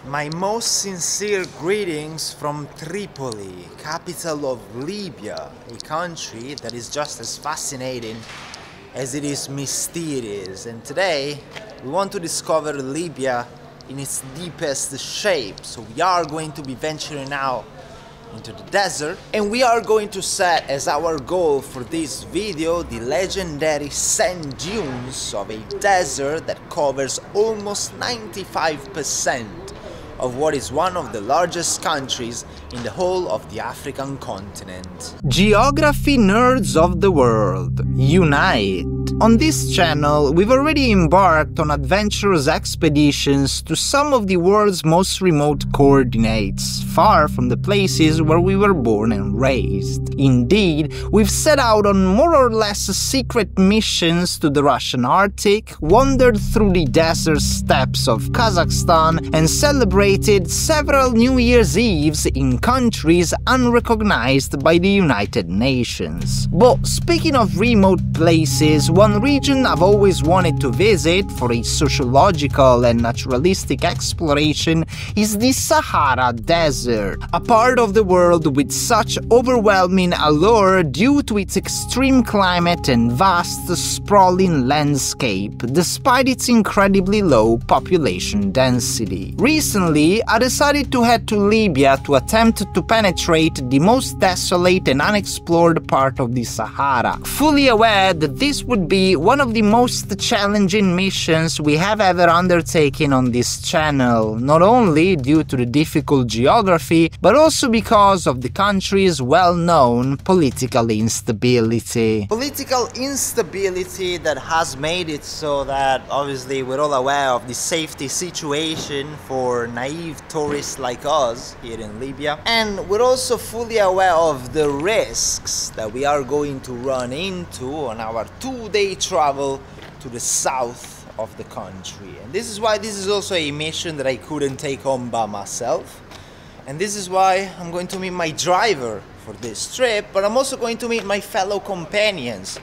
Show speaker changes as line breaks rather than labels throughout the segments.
My most sincere greetings from Tripoli, capital of Libya, a country that is just as fascinating as it is mysterious. And today we want to discover Libya in its deepest shape. So we are going to be venturing out into the desert, and we are going to set as our goal for this video the legendary sand dunes of a desert that covers almost 95% of what is one of the largest countries in the whole of the African continent. Geography nerds of the world, unite! On this channel, we've already embarked on adventurous expeditions to some of the world's most remote coordinates, far from the places where we were born and raised. Indeed, we've set out on more or less secret missions to the Russian Arctic, wandered through the desert steppes of Kazakhstan, and celebrated several New Year's Eves in countries unrecognized by the United Nations. But speaking of remote places, one region I've always wanted to visit for a sociological and naturalistic exploration is the Sahara Desert, a part of the world with such overwhelming allure due to its extreme climate and vast, sprawling landscape, despite its incredibly low population density. Recently, I decided to head to Libya to attempt to penetrate the most desolate and unexplored part of the Sahara, fully aware that this would be one of the most challenging missions we have ever undertaken on this channel, not only due to the difficult geography, but also because of the country's well-known political instability. Political instability that has made it so that, obviously, we're all aware of the safety situation for naive tourists like us here in Libya, and we're also fully aware of the risks that we are going to run into on our two-day travel to the south of the country. And this is why this is also a mission that I couldn't take on by myself, and this is why I'm going to meet my driver for this trip, but I'm also going to meet my fellow companions,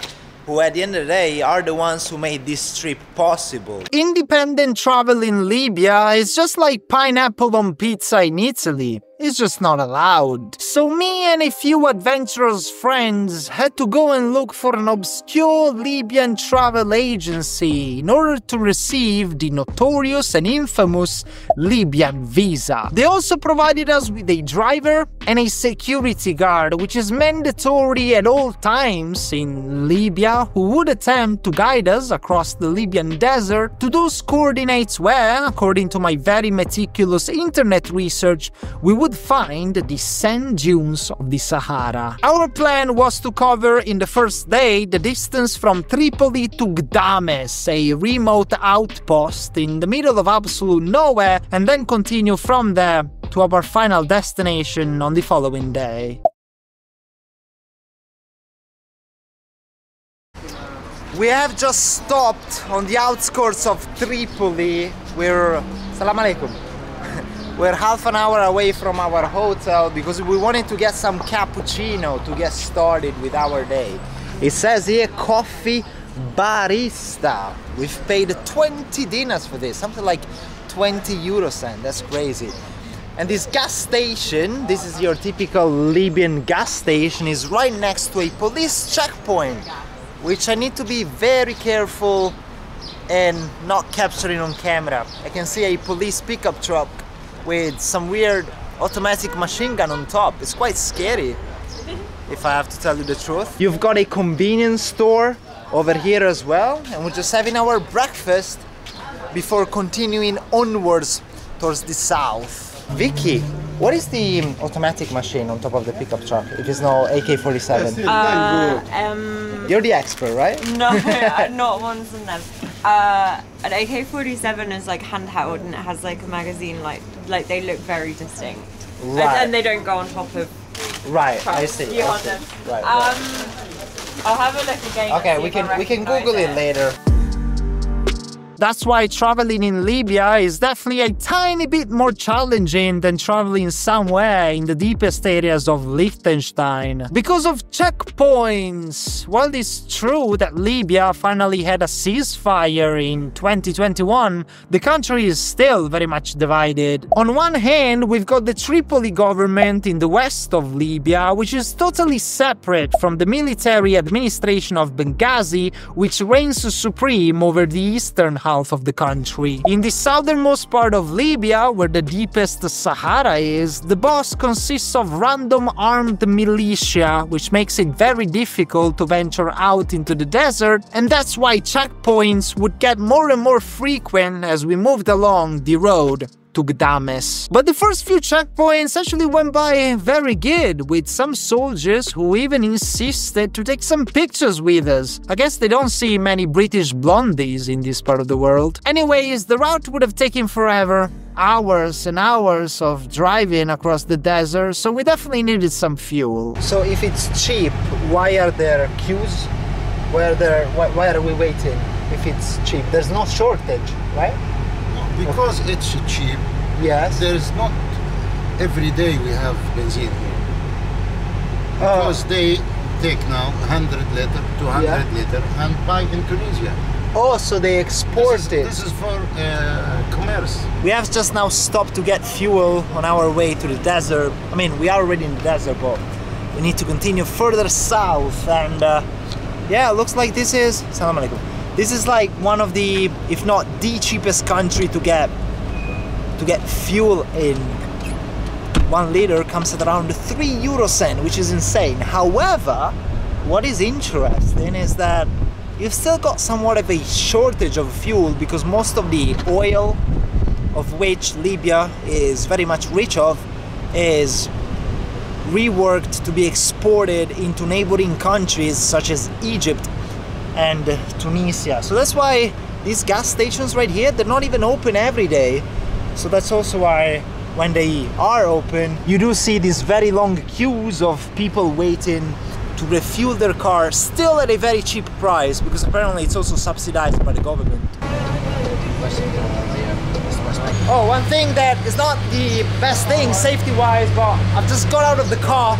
who at the end of the day are the ones who made this trip possible. Independent travel in Libya is just like pineapple on pizza in Italy. It's just not allowed. So me and a few adventurous friends had to go and look for an obscure Libyan travel agency in order to receive the notorious and infamous Libyan visa. They also provided us with a driver and a security guard, which is mandatory at all times in Libya, who would attempt to guide us across the Libyan desert to those coordinates where, according to my very meticulous internet research, we would find the sand dunes of the Sahara. Our plan was to cover in the first day the distance from Tripoli to Gdames, a remote outpost in the middle of absolute nowhere, and then continue from there to our final destination on the following day. We have just stopped on the outskirts of Tripoli. Salam alaikum. We're half an hour away from our hotel because we wanted to get some cappuccino to get started with our day. It says here coffee barista. We've paid 20 dinars for this, something like 20 euro cents. That's crazy. And this gas station, this is your typical Libyan gas station, is right next to a police checkpoint, which I need to be very careful and not capturing on camera. I can see a police pickup truck with some weird automatic machine gun on top. It's quite scary, if I have to tell you the truth. You've got a convenience store over here as well, and we're just having our breakfast before continuing onwards towards the south. Vicky, what is the automatic machine on top of the pickup truck, if it's no AK-47? You're the expert, right?
No, not one from them. An AK-47 is like handheld and it has like a magazine, like they look very distinct.
Right.
And they don't go on top of
Right,
trucks.
I see.
You
I
want
see.
them.
Right,
I'll have a look again.
okay, we can Google it later.
That's why traveling in Libya is definitely a tiny bit more challenging than traveling somewhere in the deepest areas of Liechtenstein. Because of checkpoints, while it's true that Libya finally had a ceasefire in 2021, the country is still very much divided. On one hand, we've got the Tripoli government in the west of Libya, which is totally separate from the military administration of Benghazi, which reigns supreme over the eastern half of the country. In the southernmost part of Libya, where the deepest Sahara is, the boss consists of random armed militia, which makes it very difficult to venture out into the desert, and that's why checkpoints would get more and more frequent as we moved along the road to Gdames. But the first few checkpoints actually went by very good, with some soldiers who even insisted to take some pictures with us. I guess they don't see many British blondies in this part of the world. Anyways, the route would have taken forever, hours and hours of driving across the desert, so we definitely needed some fuel.
So if it's cheap, why are there queues? Why are we waiting if it's cheap? There's no shortage, right?
Because it's cheap.
Yes.
There's not every day we have benzene here. Because they take now 100 liter, 200 liter and buy in Tunisia.
Oh, so they export it.
This is for commerce.
We have just now stopped to get fuel on our way to the desert. I mean, we are already in the desert, but we need to continue further south. And yeah, looks like this is... Salam alaikum. This is like one of the, if not the cheapest country to get fuel in. 1 liter comes at around 3 euro cent, which is insane. However, what is interesting is that you've still got somewhat of a shortage of fuel, because most of the oil of which Libya is very much rich of is reworked to be exported into neighboring countries such as Egypt and Tunisia. So that's why these gas stations right here, they're not even open every day. So that's also why when they are open, you do see these very long queues of people waiting to refuel their car, still at a very cheap price, because apparently it's also subsidized by the government. Oh, one thing that is not the best thing safety-wise, but I've just got out of the car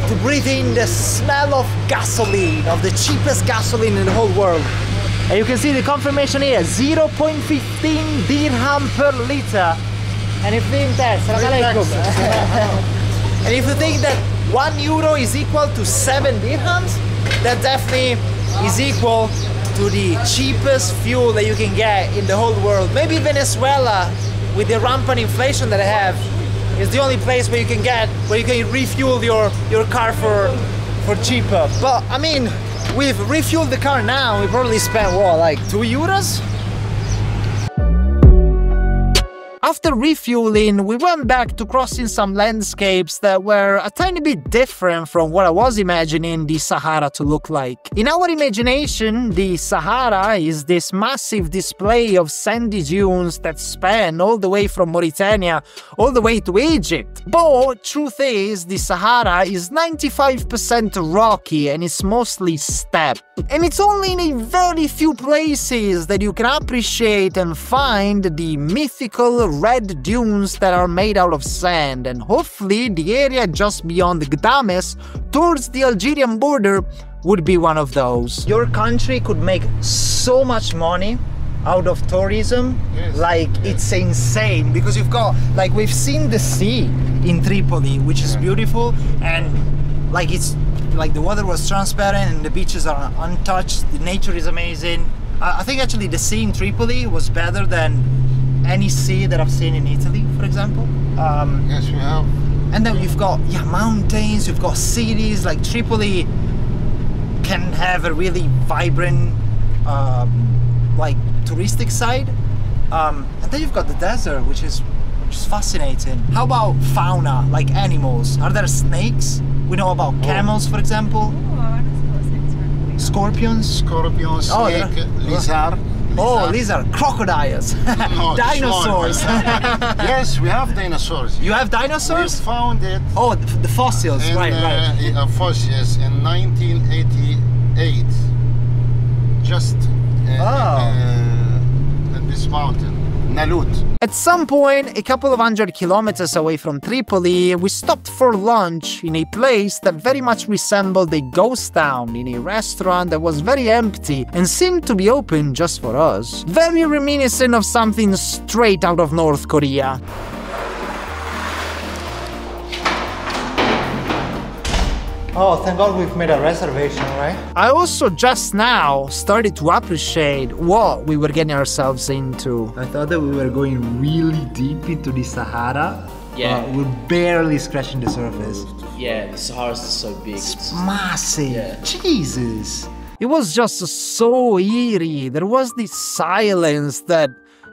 to breathe in the smell of gasoline, of the cheapest gasoline in the whole world. And you can see the confirmation here, 0.15 dirham per liter. And if you think that, and if you think that 1 euro is equal to 7 dirhams, that definitely is equal to the cheapest fuel that you can get in the whole world. Maybe Venezuela, with the rampant inflation that I have, is the only place where you can refuel your car for cheaper. But I mean, we've refueled the car now, we probably spent what, like 2 euros?
After refueling, we went back to crossing some landscapes that were a tiny bit different from what I was imagining the Sahara to look like. In our imagination, the Sahara is this massive display of sandy dunes that span all the way from Mauritania all the way to Egypt. But truth is, the Sahara is 95% rocky and it's mostly steppe. And it's only in a very few places that you can appreciate and find the mythical red dunes that are made out of sand, and hopefully the area just beyond Gdames towards the Algerian border would be one of those.
Your country could make so much money out of tourism, it's insane, because you've got, like, we've seen the sea in Tripoli, which is beautiful, and like it's like the water was transparent and the beaches are untouched, the nature is amazing. I think actually the sea in Tripoli was better than any sea that I've seen in Italy, for example.
Yes, we have.
And then you've got mountains, you've got cities. Like Tripoli can have a really vibrant like touristic side, and then you've got the desert, which is fascinating. How about fauna, like animals? Are there snakes? We know about camels, for example. Scorpions?
Scorpions, snake, lizard.
Oh, lizard, crocodiles,
No,
dinosaurs.
Yes, we have dinosaurs.
You have dinosaurs?
We found it.
Oh, the fossils, right.
Fossils in 1988. Just this mountain, Nalut.
At some point, a couple of 100 kilometers away from Tripoli, we stopped for lunch in a place that very much resembled a ghost town, in a restaurant that was very empty and seemed to be open just for us. Very reminiscent of something straight out of North Korea.
Oh, thank God we've made a reservation, right?
I also just now started to appreciate what we were getting ourselves into.
I thought that we were going really deep into the Sahara.
Yeah.
But we're barely scratching the surface.
Yeah, the Sahara's so big.
It's massive.
Yeah.
Jesus. It was just so eerie. There was this silence that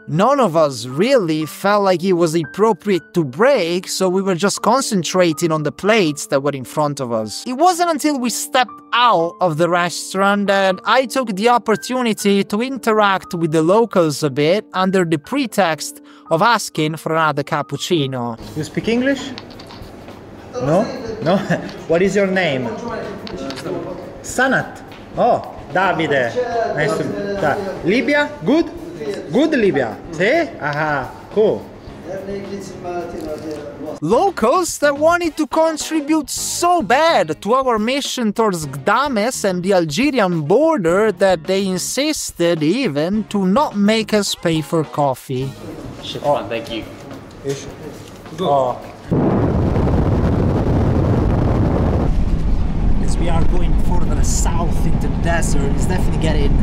none of us really felt like it was appropriate to break, so we were just concentrating on the plates that were in front of us. It wasn't until we stepped out of the restaurant that I took the opportunity to interact with the locals a bit under the pretext of asking for another cappuccino.
You speak English? No? No? What is your name? Sanat. Oh, Davide. Nice to Libya? Good? Good Libya. See? Aha, cool.
Locals that wanted to contribute so bad to our mission towards Gdames and the Algerian border that they insisted even to not make us pay for coffee.
Oh, thank you.
Oh. As we are going further south into the desert, it's definitely getting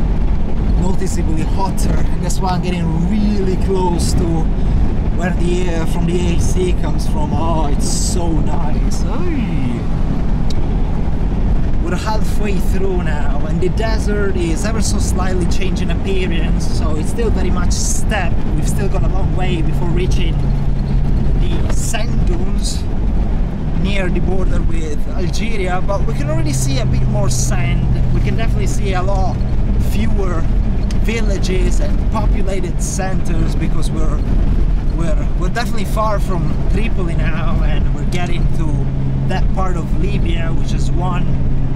noticeably hotter, and that's why I'm getting really close to where the air from the AC comes from. Oh, it's so nice. Oy. We're halfway through now, and the desert is ever so slightly changing appearance, so it's still very much steppe. We've still got a long way before reaching the sand dunes near the border with Algeria, but we can already see a bit more sand. We can definitely see a lot fewer villages and populated centers because we're definitely far from Tripoli now, and we're getting to that part of Libya which is one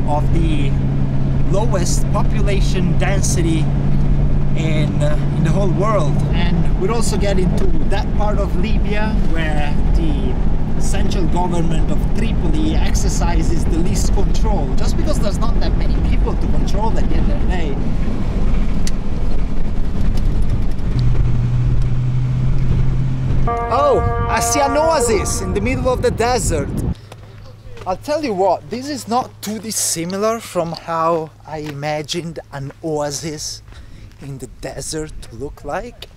of the lowest population density in the whole world. And we're also getting to that part of Libya where the central government of Tripoli exercises the least control, just because there's not that many people to control at the end of the day. Oh, I see an oasis in the middle of the desert. I'll tell you what, this is not too dissimilar from how I imagined an oasis in the desert to look like.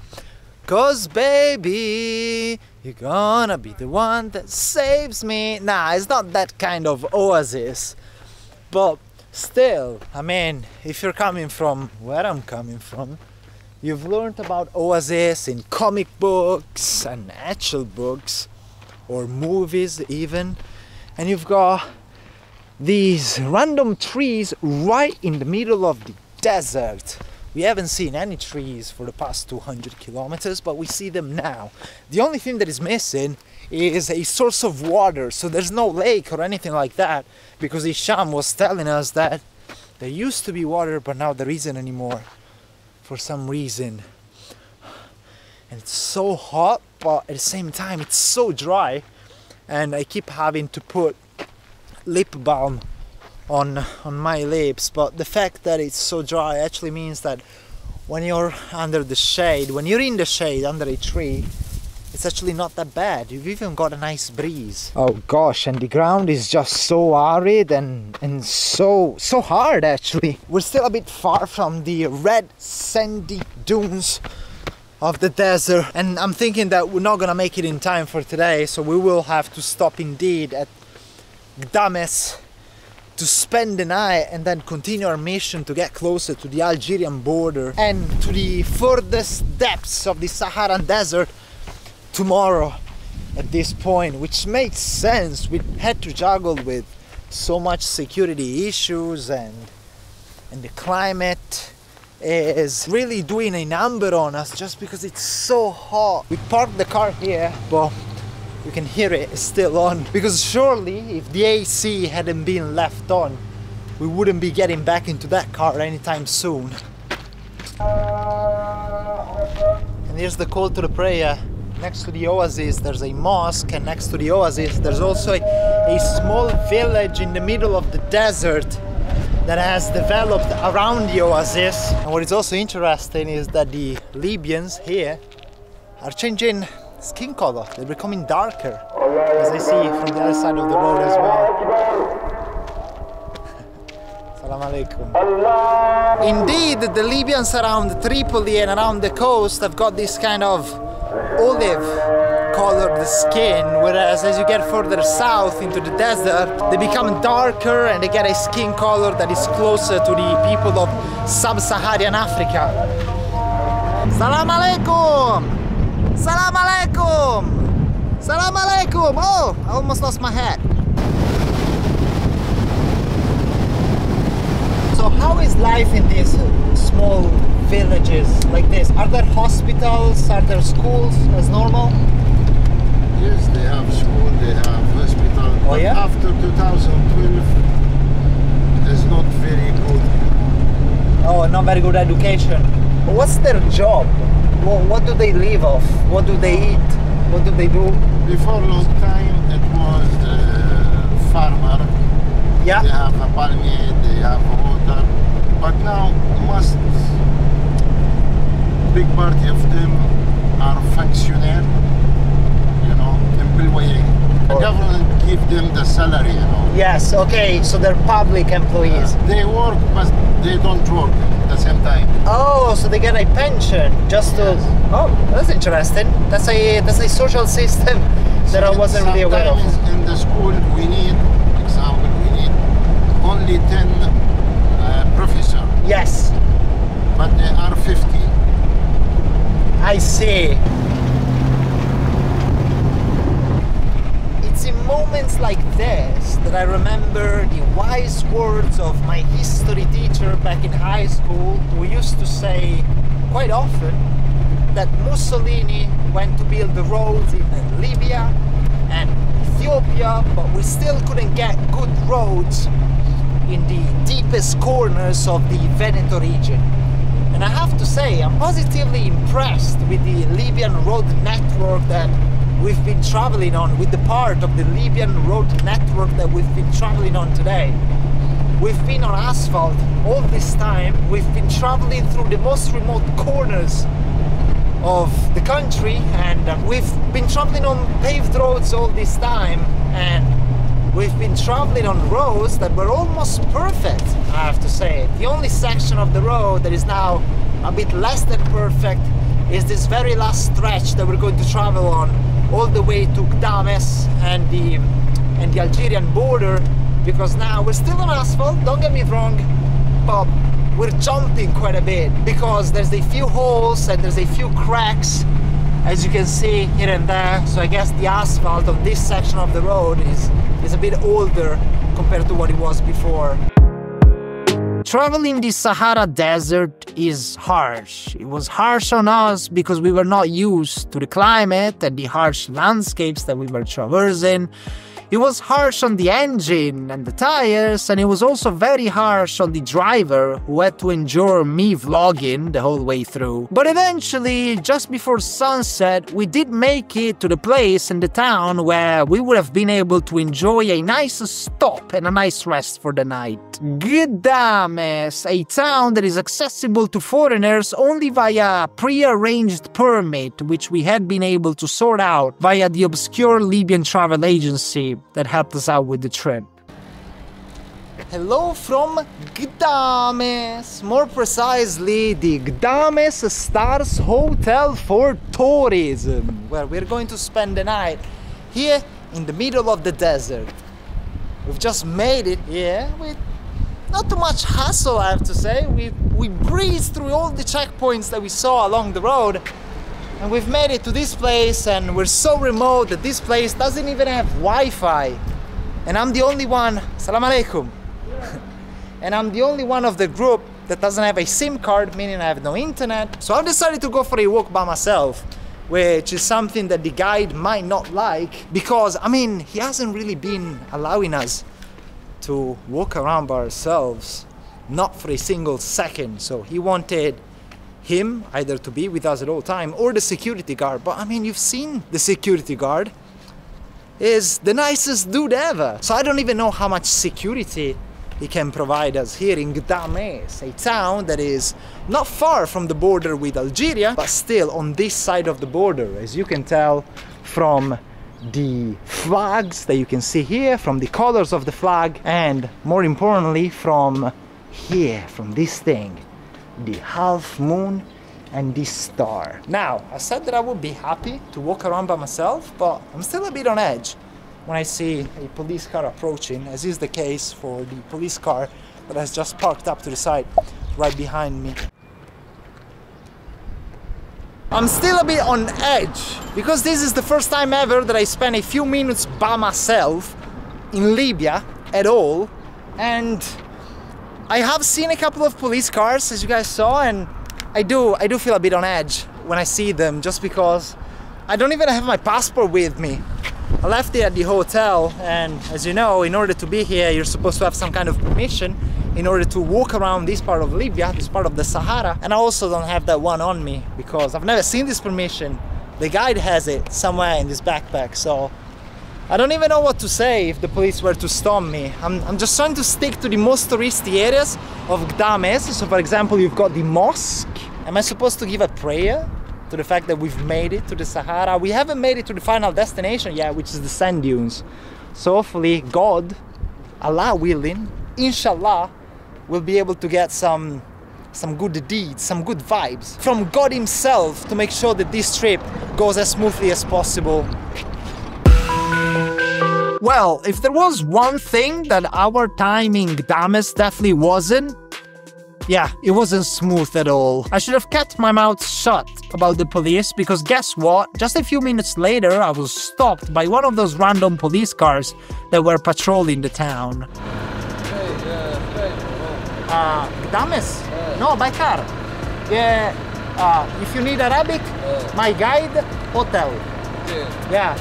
'Cause baby, you're gonna be the one that saves me. Nah, it's not that kind of oasis. But still, I mean, if you're coming from where I'm coming from, you've learned about oasis in comic books and actual books, or movies even, and you've got these random trees right in the middle of the desert. We haven't seen any trees for the past 200 kilometers, but we see them now. The only thing that is missing is a source of water, so there's no lake or anything like that, because Isham was telling us that there used to be water, but now there isn't anymore for some reason. And it's so hot, but at the same time it's so dry, and I keep having to put lip balm on my lips. But the fact that it's so dry actually means that when you're under the shade, when you're in the shade under a tree, it's actually not that bad. You've even got a nice breeze. Oh gosh, and the ground is just so arid and so hard actually. We're still a bit far from the red sandy dunes of the desert, and I'm thinking that we're not gonna make it in time for today, so we will have to stop indeed at Gdames to spend the night and then continue our mission to get closer to the Algerian border and to the furthest depths of the Saharan desert tomorrow at this point, which makes sense. We had to juggle with so much security issues, and the climate is really doing a number on us just because it's so hot. We parked the car here, but you can hear it still on, because surely if the AC hadn't been left on, we wouldn't be getting back into that car anytime soon. And here's the call to the prayer. Next to the oasis there's a mosque, and next to the oasis there's also a small village in the middle of the desert that has developed around the oasis. And what is also interesting is that the Libyans here are changing skin color. They're becoming darker, as I see from the other side of the road as well. Salam alaikum. Indeed, the Libyans around Tripoli and around the coast have got this kind of olive colored skin, whereas as you get further south into the desert, they become darker and they get a skin color that is closer to the people of sub-Saharan Africa. Salam alaikum! Salam alaikum! Salam alaikum! Oh, I almost lost my hat. So how is life in these small villages like this? Are there hospitals? Are there schools as normal?
Yes, they have school, they have hospital.
Oh,
but
yeah?
after 2012, it's not very good.
Oh, not very good education. What's their job? What do they live off? What do they eat? What do they do?
Before long time, it was farmer.
Yeah.
They have a palmier, they have water. But now, big party of them are functionaries, you know, employee. The government give them the salary, you know.
Yes, okay, so they're public employees.
They work, but they don't work at the same time.
Oh, so they get a pension just to... Oh, that's interesting. That's a social system that I wasn't really aware of.
Sometimes in the school we need, example, we need only 10 professors,
Yes,
but there are 50.
I see. It's in moments like this that I remember the wise words of my history teacher back in high school, who used to say quite often that Mussolini went to build the roads in Libya and Ethiopia, but we still couldn't get good roads in the deepest corners of the Veneto region. And I have to say, I'm positively impressed with the Libyan road network that we've been traveling on, with the part of the Libyan road network that we've been traveling on today. We've been on asphalt all this time. We've been traveling through the most remote corners of the country, and we've been traveling on paved roads all this time, and we've been traveling on roads that were almost perfect, I have to say. The only section of the road that is now a bit less than perfect is this very last stretch that we're going to travel on, all the way to Gdames and the Algerian border, because now we're still on asphalt, don't get me wrong, but we're jumping quite a bit because there's a few holes and there's a few cracks, as you can see here and there. So I guess the asphalt on this section of the road is a bit older compared to what it was before. Traveling the Sahara Desert is harsh. It was harsh on us because we were not used to the climate and the harsh landscapes that we were traversing. It was harsh on the engine and the tires, and it was also very harsh on the driver, who had to endure me vlogging the whole way through. But eventually, just before sunset, we did make it to the place in the town where we would have been able to enjoy a nice stop and a nice rest for the night. Gdames, a town that is accessible to foreigners only via pre-arranged permit, which we had been able to sort out via the obscure Libyan travel agency that helped us out with the trip. Hello from Gdames, more precisely the Gdames Stars Hotel for Tourism, where we're going to spend the night here in the middle of the desert. We've just made it here with not too much hassle, I have to say. We breezed through all the checkpoints that we saw along the road, and we've made it to this place, and we're so remote that this place doesn't even have Wi-Fi. And I'm the only one, salam alaikum. And I'm the only one of the group that doesn't have a SIM card, meaning I have no internet. So I've decided to go for a walk by myself, which is something that the guide might not like, because, I mean, he hasn't really been allowing us to walk around by ourselves, not for a single second. So he wanted
him either to be with us at all time or the security guard. But I mean, you've seen the security guard is the nicest dude ever. So I don't even know how much security he can provide us here in Gdames, a town that is not far from the border with Algeria, but still on this side of the border, as you can tell from the flags that you can see here, from the colors of the flag, and more importantly from here, from this thing, the half moon and this star. Now, I said that I would be happy to walk around by myself, but I'm still a bit on edge when I see a police car approaching, as is the case for the police car that has just parked up to the side right behind me. I'm still a bit on edge because this is the first time ever that I spent a few minutes by myself in Libya at all, and I have seen a couple of police cars, as you guys saw, and I do feel a bit on edge when I see them, just because I don't even have my passport with me. I left it at the hotel, and as you know, in order to be here, you're supposed to have some kind of permission in order to walk around this part of Libya, this part of the Sahara. And I also don't have that one on me because I've never seen this permission. The guide has it somewhere in this backpack, so I don't even know what to say if the police were to stop me. I'm just trying to stick to the most touristy areas of Gdames. So for example, you've got the mosque. Am I supposed to give a prayer to the fact that we've made it to the Sahara? We haven't made it to the final destination yet, which is the sand dunes. So hopefully God, Allah willing, inshallah, we'll be able to get some good deeds, some good vibes from God himself to make sure that this trip goes as smoothly as possible. Well, if there was one thing that our time in Gdames definitely wasn't, yeah, it wasn't smooth at all. I should have kept my mouth shut about the police, because guess what? Just a few minutes later, I was stopped by one of those random police cars that were patrolling the town. Gdames? No, by car. Yeah, if you need Arabic, my guide, hotel. Yeah.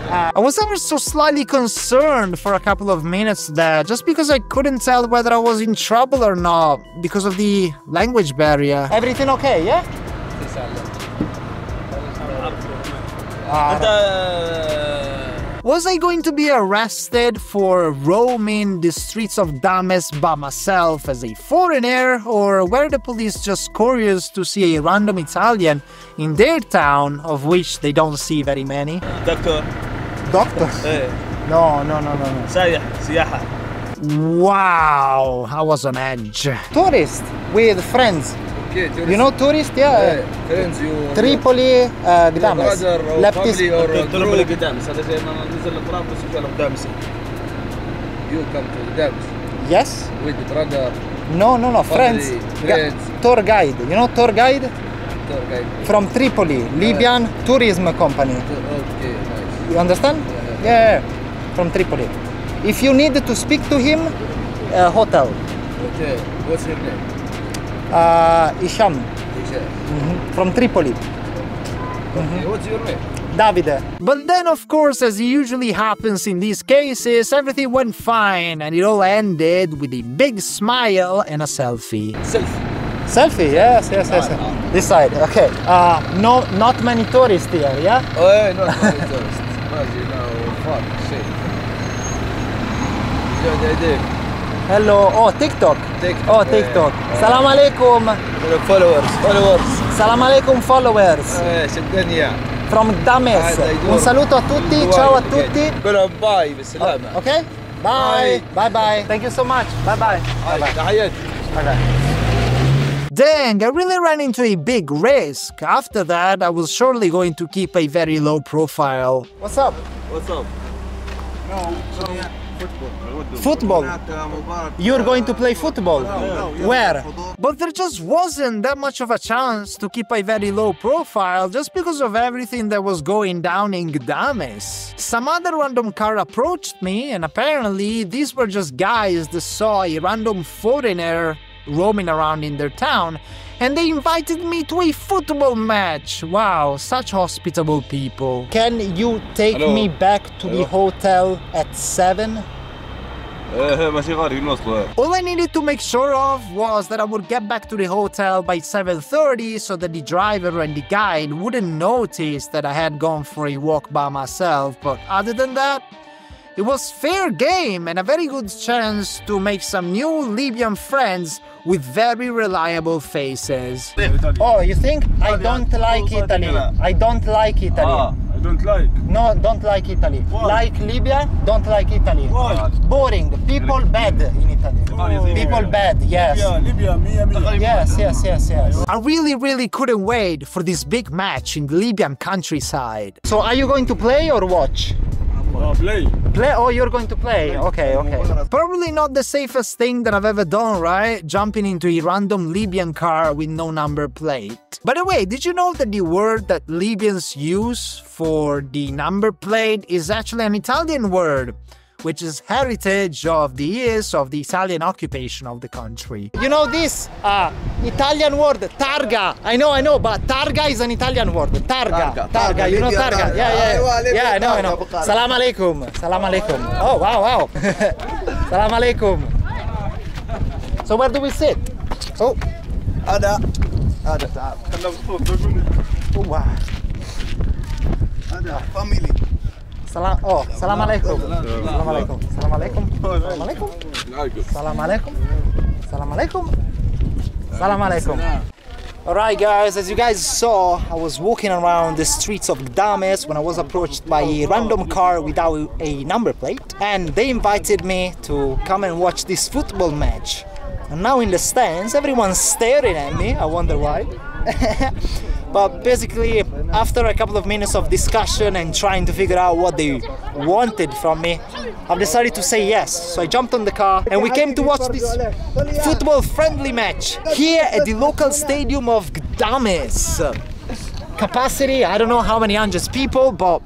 I was ever so slightly concerned for a couple of minutes there, just because I couldn't tell whether I was in trouble or not, because of the language barrier. Everything okay, yeah? Was I going to be arrested for roaming the streets of Gdames by myself as a foreigner, or were the police just curious to see a random Italian in their town, of which they don't see very many?
Doctor.
Doctor? No.
سياحة.
Wow, I was on edge. Tourist with friends.
Okay, tourist.
You know tourist, yeah?
Friends, you.
Tripoli, Gdames.
Brother or
Leftist.
family or
Tripoli
group.
قدامس هذا زي ما نزل طرابلس وجانا قدامس.
You come to Gdames
Yes?
with brother,
No, friends.
friends.
Tour guide. You know tour guide?
tour guide.
From Tripoli, Libyan tourism company.
Okay, nice.
You understand? Yeah, from Tripoli. If you need to speak to him, hotel.
Okay, what's your name?
Isham, from Tripoli.
Okay, what's your name?
Davide. But then, of course, as usually happens in these cases, everything went fine, and it all ended with a big smile and a selfie.
Selfie.
Selfie, yes. This side, okay. No, not many tourists here, yeah?
Oh, yeah, no, tourist. As you know, fuck, shit.
Hello. Oh, TikTok. Oh, TikTok. Salam alaikum.
Followers.
Salam alaikum, followers.
شدني.
From Gdames. Un saluto a tutti. Ciao a tutti.
قولهم باي بالسلامة.
Okay? Bye. Bye. Thank you so much. Bye.
تحياتي.
Dang, I really ran into a big risk. After that, I was surely going to keep a very low profile. What's up?
What's up?
Football. You're going to play football? Where? But there just wasn't that much of a chance to keep a very low profile just because of everything that was going down in Gdames. Some other random car approached me, and apparently these were just guys that saw a random foreigner roaming around in their town, and they invited me to a football match. Wow, such hospitable people. Can you take me back to the hotel at 7? All I needed to make sure of was that I would get back to the hotel by 7:30 so that the driver and the guide wouldn't notice that I had gone for a walk by myself, but other than that, it was fair game and a very good chance to make some new Libyan friends with very reliable faces. Oh, you think I don't like Italy? I don't like Italy.
I don't like.
No, don't like Italy.
Why?
Like Libya, don't like Italy.
Why?
Boring. People bad in Italy. People bad, yes.
Libya, Mia.
Yes. I really couldn't wait for this big match in the Libyan countryside. So are you going to play or watch?
Play.
Play? Oh, you're going to play. Okay. Probably not the safest thing that I've ever done, right? Jumping into a random Libyan car with no number plate. By the way, did you know that the word that Libyans use for the number plate is actually an Italian word, which is heritage of the years of the Italian occupation of the country. You know this Italian word, targa. I know, but targa is an Italian word. Targa. You know targa? Yeah, I know. Salam alaikum. Oh, wow. Salam alaikum. So where do we sit? Oh.
هذا
Oh, wow.
هذا family.
Salam alaikum. Salam alaikum. Alright guys, as you guys saw, I was walking around the streets of Gdames when I was approached by a random car without a number plate, and they invited me to come and watch this football match. And now in the stands, everyone's staring at me, I wonder why. But basically, after a couple of minutes of discussion and trying to figure out what they wanted from me, I've decided to say yes. So I jumped on the car and we came to watch this football-friendly match here at the local stadium of Gdames. Capacity, I don't know how many hundreds people, but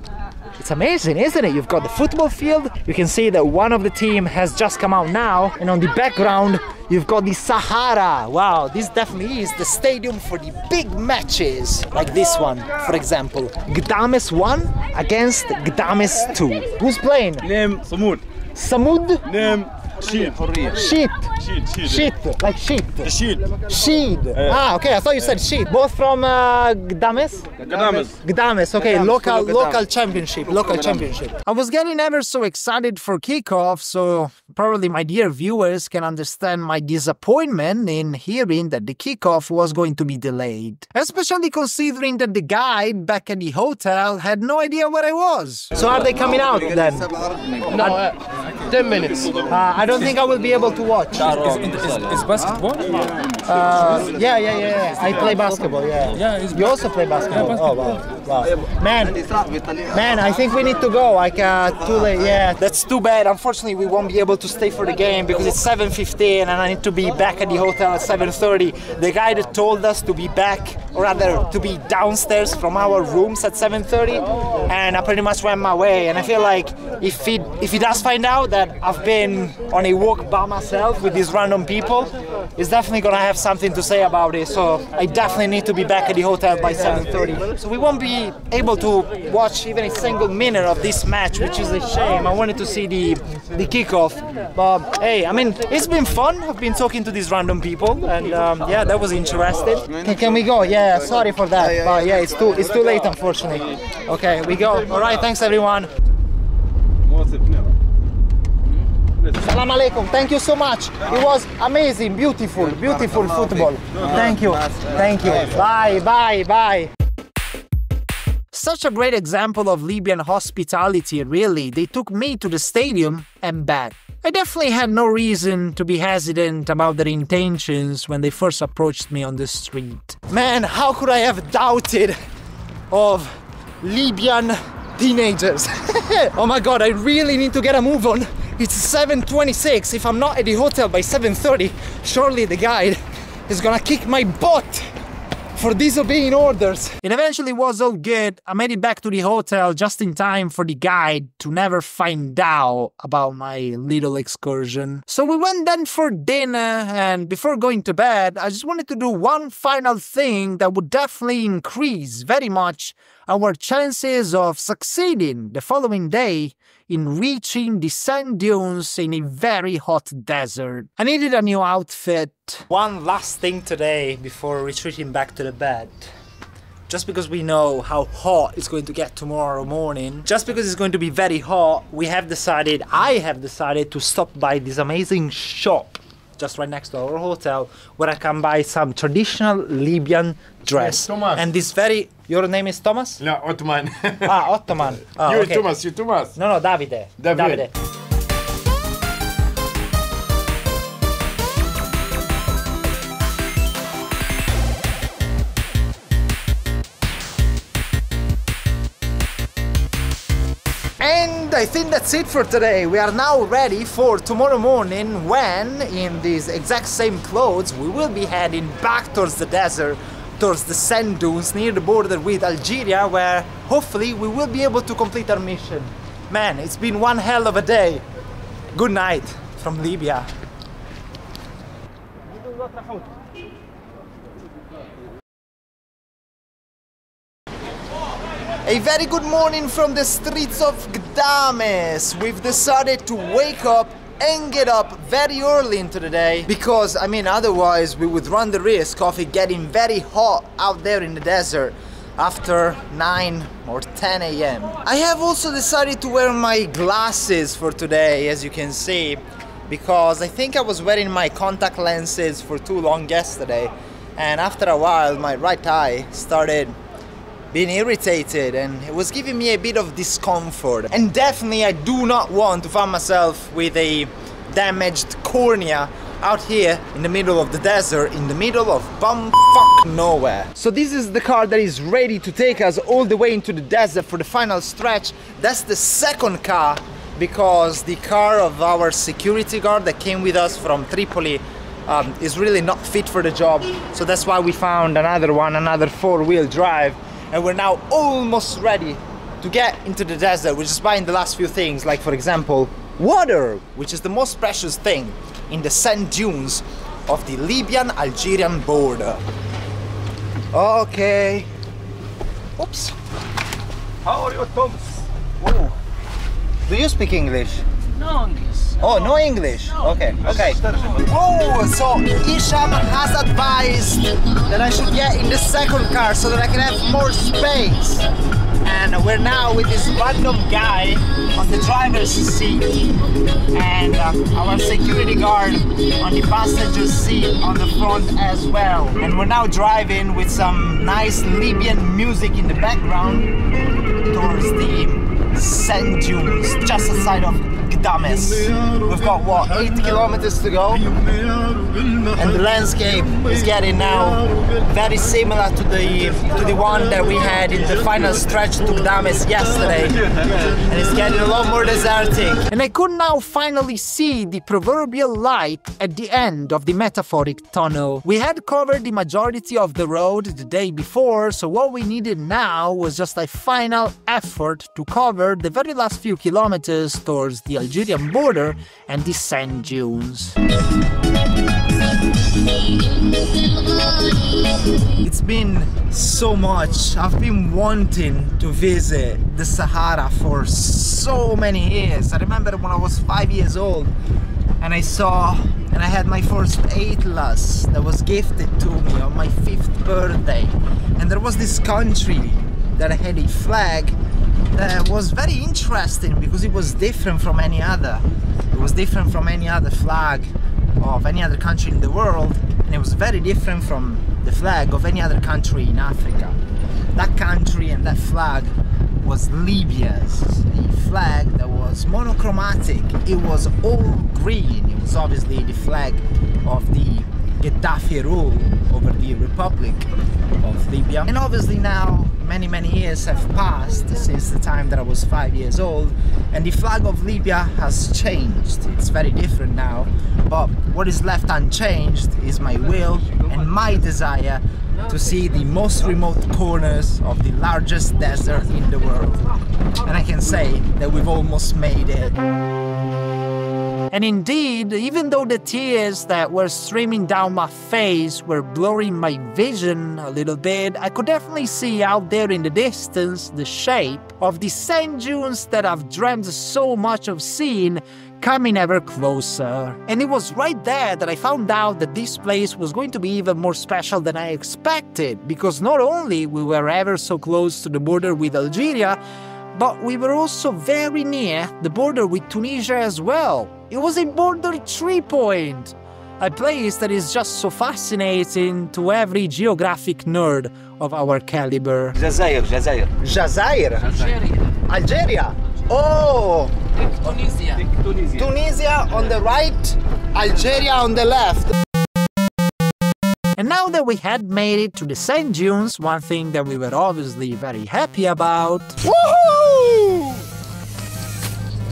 it's amazing, isn't it? You've got the football field, you can see that one of the team has just come out now, and on the background you've got the Sahara. Wow, this definitely is the stadium for the big matches, like this one, for example. Gdames 1 against Gdames 2. Who's playing?
Name Samud.
Samud?
Name Sheet.
Sheet, like sheet.
Sheet.
Ah, okay, I thought you said sheet. Both from Gdames? Gdames, okay, local championship. I was getting ever so excited for kickoff, so probably my dear viewers can understand my disappointment in hearing that the kickoff was going to be delayed. Especially considering that the guide back at the hotel had no idea where I was. So are they coming out then?
No, 10 minutes.
I don't think I will be able to watch.
Is basketball?
Yeah. I play basketball, yeah. You also play basketball? Oh, wow. Man, I think we need to go. Like, too late, yeah. That's too bad. Unfortunately, we won't be able to stay for the game because it's 7:15 and I need to be back at the hotel at 7:30. The guide told us to be back, or rather, to be downstairs from our rooms at 7:30, and I pretty much went my way. And I feel like if he does find out that I've been on a walk by myself with these random people, he's definitely gonna have something to say about it. So I definitely need to be back at the hotel by 7:30. So we won't be able to watch even a single minute of this match, which is a shame. I wanted to see the kickoff, but hey, I mean, it's been fun. I've been talking to these random people, and yeah, that was interesting. Can we go? Yeah, sorry for that, but yeah, it's too late, unfortunately. Okay, we go. All right, thanks everyone. Salam alaikum, thank you so much. It was amazing, beautiful football. Thank you. Bye. Such a great example of Libyan hospitality, really. They took me to the stadium and back. I definitely had no reason to be hesitant about their intentions when they first approached me on the street. Man, how could I have doubted of Libyan teenagers? Oh my god, I really need to get a move on. It's 7:26. If I'm not at the hotel by 7:30, surely the guide is gonna kick my butt
for disobeying orders.
It eventually was all good. I made it back to the hotel just in time for the guide to never find out about my little excursion. So we went then for dinner, and before going to bed, I just wanted to do one final thing that would definitely increase very much our chances of succeeding the following day in reaching the sand dunes in a very hot desert. I needed a new outfit.
One last thing today before retreating back to the bed. Just because we know how hot it's going to get tomorrow morning, just because it's going to be very hot, I have decided to stop by this amazing shop just right next to our hotel, where I can buy some traditional Libyan dress.
Yes, Thomas.
And this very... Your name is Thomas?
No, Ottoman.
Ottoman. Oh,
You
okay.
Thomas, you Thomas.
No, Davide.
Davide.
And I think that's it for today. We are now ready for tomorrow morning when, in these exact same clothes, we will be heading back towards the desert, towards the sand dunes near the border with Algeria, where hopefully we will be able to complete our mission. Man, it's been one hell of a day. Good night from Libya. A very good morning from the streets of Gdames. We've decided to wake up and get up very early into the day because, I mean, otherwise we would run the risk of it getting very hot out there in the desert after 9 or 10 a.m. I have also decided to wear my glasses for today, as you can see, because I think I was wearing my contact lenses for too long yesterday, and after a while my right eye started being irritated and it was giving me a bit of discomfort. And definitely I do not want to find myself with a damaged cornea out here in the middle of the desert, in the middle of bumfuck nowhere. So this is the car that is ready to take us all the way into the desert for the final stretch. That's the second car, because the car of our security guard that came with us from Tripoli is really not fit for the job. So that's why we found another one, another 4-wheel drive. And we're now almost ready to get into the desert. We're just buying the last few things, like for example, water, which is the most precious thing in the sand dunes of the Libyan-Algerian border. Okay. Oops. How are you, Thomas? Whoa. Do you speak English?
No English.
Oh, no English? Okay, okay. Oh, so Isham has advised that I should get in the second car so that I can have more space. And we're now with this random guy on the driver's seat and our security guard on the passenger seat on the front as well. And we're now driving with some nice Libyan music in the background towards the sand dunes just outside of Gdames. We've got what, 8 kilometers to go, and the landscape is getting now very similar to the one that we had in the final stretch to Gdames yesterday, and it's getting a lot more desertic.
And I could now finally see the proverbial light at the end of the metaphoric tunnel. We had covered the majority of the road the day before, so what we needed now was just a final effort to cover the very last few kilometers towards the Algerian border and the sand dunes.
It's been so much. I've been wanting to visit the Sahara for so many years. I remember when I was 5 years old and I had my first atlas that was gifted to me on my 5th birthday, and there was this country that had a flag that was very interesting because it was different from any other. It was different from any other flag of any other country in the world, and it was very different from the flag of any other country in Africa. That country and that flag was Libya's, a flag that was monochromatic. It was all green. It was obviously the flag of the Gaddafi rule over the Republic of Libya. And obviously now many years have passed since the time that I was 5 years old, and the flag of Libya has changed. It's very different now, but what is left unchanged is my will and my desire to see the most remote corners of the largest desert in the world. And I can say that we've almost made it.
And indeed, even though the tears that were streaming down my face were blurring my vision a little bit, I could definitely see out there in the distance the shape of the sand dunes that I've dreamt so much of seeing coming ever closer. And it was right there that I found out that this place was going to be even more special than I expected, because not only we were ever so close to the border with Algeria, but we were also very near the border with Tunisia as well. It was a border 3 point, a place that is just so fascinating to every geographic nerd of our caliber.
Jazair. Algeria. Oh! Tunisia on the right, Algeria on the left.
And now that we had made it to the sand dunes, one thing that we were obviously very happy about,
Woohoo!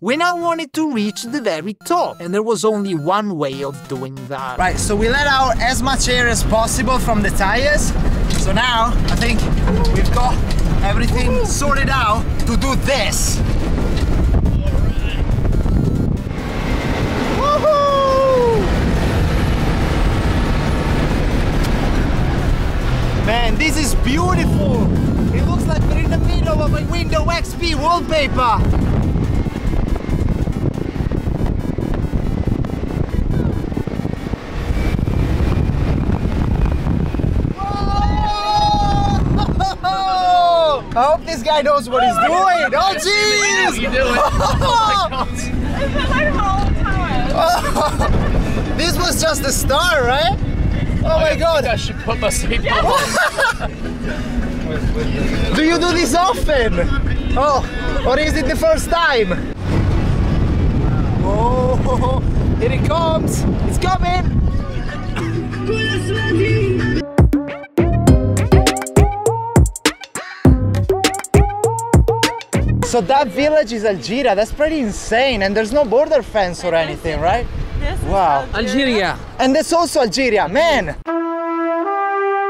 we now wanted to reach the very top, and there was only one way of doing that.
Right, so we let out as much air as possible from the tires. So now, I think we've got everything sorted out to do this. Woohoo! Man, this is beautiful! It looks like we're in the middle of a Windows XP wallpaper! I hope this guy knows what he's doing! Oh jeez!
You do it!
Oh my god!
This was just the start, right? Oh my god!
I should put my seatbelt on.
Do you do this often? Oh, or is it the first time? Oh, here it comes! It's coming! So that village is Algeria. That's pretty insane, and there's no border fence or anything, right?
This is
Wow.
Algeria.
And that's also Algeria, man!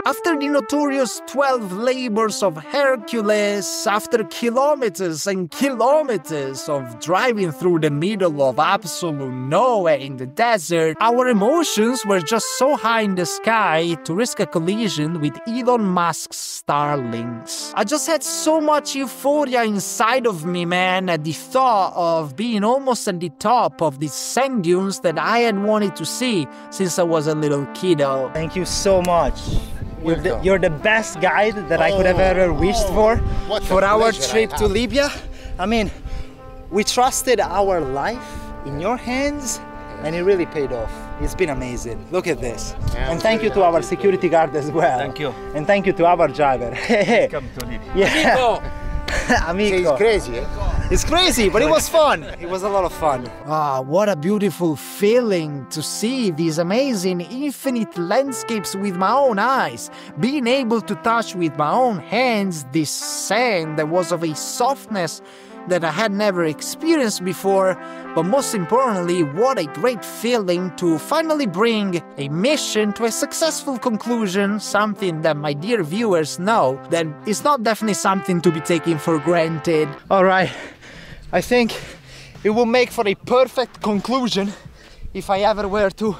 After the notorious 12 labors of Hercules, after kilometers and kilometers of driving through the middle of absolute nowhere in the desert, our emotions were just so high in the sky to risk a collision with Elon Musk's Starlinks. I just had so much euphoria inside of me, man, at the thought of being almost at the top of these sand dunes that I had wanted to see since I was a little kiddo.
Thank you so much. You're the best guide that I could have ever wished for our trip to Libya. I mean, we trusted our life in your hands and it really paid off. It's been amazing. Look at this. And thank you to our security guard as well.
Thank you.
And thank you to our driver.
Come to Libya.
Yeah. Amico.
It's crazy, eh?
It's crazy, but it was fun. It was a lot of fun.
Ah, what a beautiful feeling to see these amazing infinite landscapes with my own eyes, being able to touch with my own hands this sand that was of a softness that I had never experienced before, but most importantly, what a great feeling to finally bring a mission to a successful conclusion, something that my dear viewers know that is not definitely something to be taken for granted.
All right, I think it will make for a perfect conclusion if I ever were to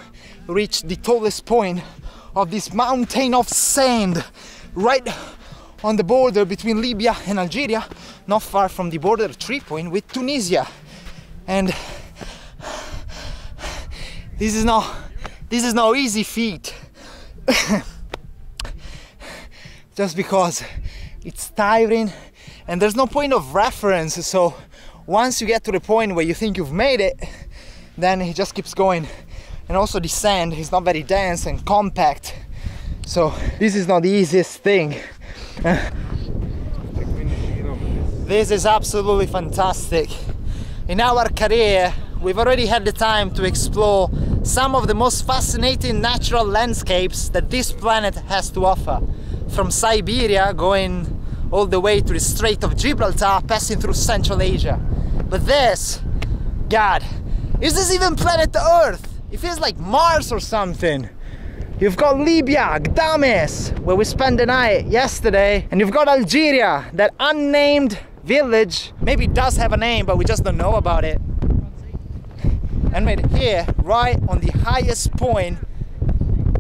reach the tallest point of this mountain of sand right on the border between Libya and Algeria, not far from the border 3 point with Tunisia. And this is no easy feat. Just because it's tiring and there's no point of reference, so once you get to the point where you think you've made it, then it just keeps going. And also the sand is not very dense and compact, so this is not the easiest thing. This is absolutely fantastic. In our career, we've already had the time to explore some of the most fascinating natural landscapes that this planet has to offer. From Siberia, going
all the way to the Strait of Gibraltar, passing through Central Asia. But this, God, is this even planet Earth? It feels like Mars or something. You've got Libya, Gdames, where we spent the night yesterday, and you've got Algeria, that unnamed village. Maybe it does have a name, but we just don't know about it. And right here, right on the highest point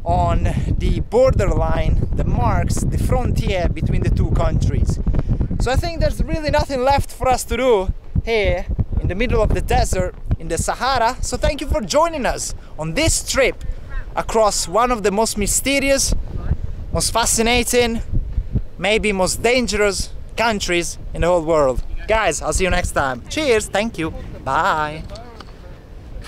on the borderline that marks the frontier between the two countries. So I think there's really nothing left for us to do here in the middle of the desert in the Sahara. So thank you for joining us on this trip across one of the most mysterious, most fascinating, maybe most dangerous countries in the whole world. Guys, I'll see you next time. Cheers, thank you, bye.